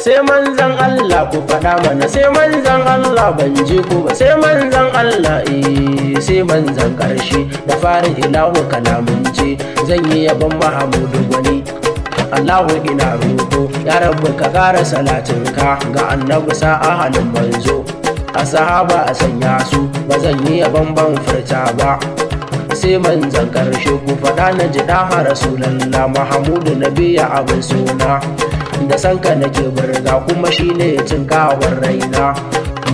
sai manzan Allah ku faɗa mana sai manzan Allah ban ji ku ba sai manzan Allah sai manzan ƙarshe da fari ilahu kalamun ce zan yi yabon Mahamudu gwani Allahu ina roƙo ya rabu ka ƙara salatinka ga annabi sa ahalin manzo a sahaba a sanya su ba zan yi yabon ban furta ba sai manzan ƙarshe ku faɗa na ji ɗaha rasulallah Mahamudu nabiya abin suna da sanka nake burga kuma shine cin kawar raina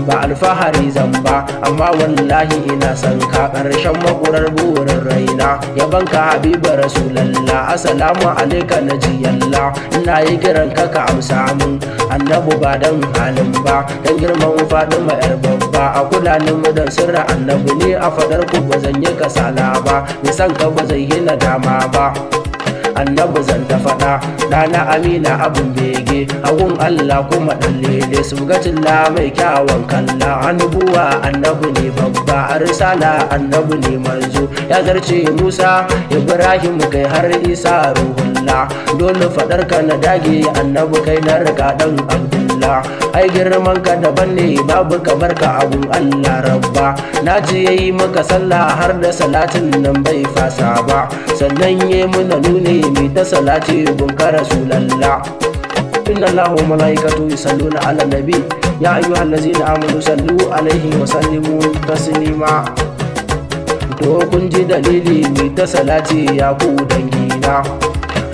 ba alfahari zan ba amma wallahi ina son ka ƙarshen makurar burin raina yabanka habiba rasulallah assalamu alaika najiyallah ina yi kiran ka ka amsa min annabu ba dan halin ba dan girman fadima yar babba a kula ni mu dan sirra annabi ne a fadar ku ba zan yi kasala ba ni san ka ba zai yi nadama ba annabi zan ta faɗa ɗana amina abin bege agun Allah kuma ɗan lele su la mai kyawun kalla annabuwa annabi ne babba a risala annabi ne manzo ya zarce Musa Ibrahim kai har Isa ruhullah dole faɗar ka na dage annabi kai na riga ɗan Abdullah ai girman ka daban ne babu kamar ka abun Allah rabba na ji yayi maka sallah har da salatin nan bai fasa ba sannan yayi muna nuni mai ta salati gunka rasulallah inna Allahu wa malaikatu yusalluna ala nabi ya ayyuhallazina amanu sallu alaihi wa sallimu taslima to kun ji dalili mai ta salati ya ku dangina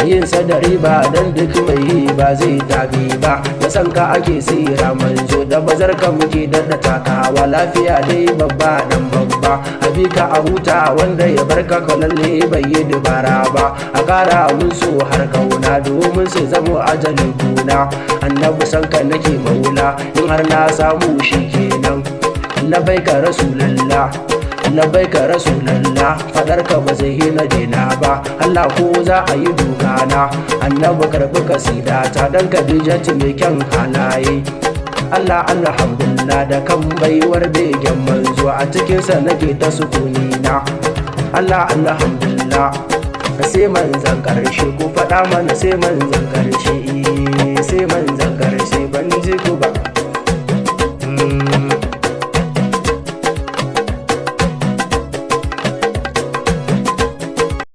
yin sadari ba dan duk mai yi ba zai tabi ba da san ka ake sira manzo da bazar ka muke dadda takawa lafiya dai babba dan babba abika a huta wanda ya barka ka lalle bai yi dubara ba a kara mun so har kauna domin su zamo ajalin kuna annabi san ka nake maula in har na samu shi kenan labbaika rasulallah labbaika rasulallah fadar ka ba zai hina dena ba Allah ko za a yi dukana annabi karbi kasidata dan Khadijatu mai kyan halaye Allah alhamdulillah da kan baiwar begen manzo a cikin sa nake ta sukuni na Allah alhamdulillah sai manzan karshe ko fada mana sai manzan karshe sai manzan karshe ban ji ku ba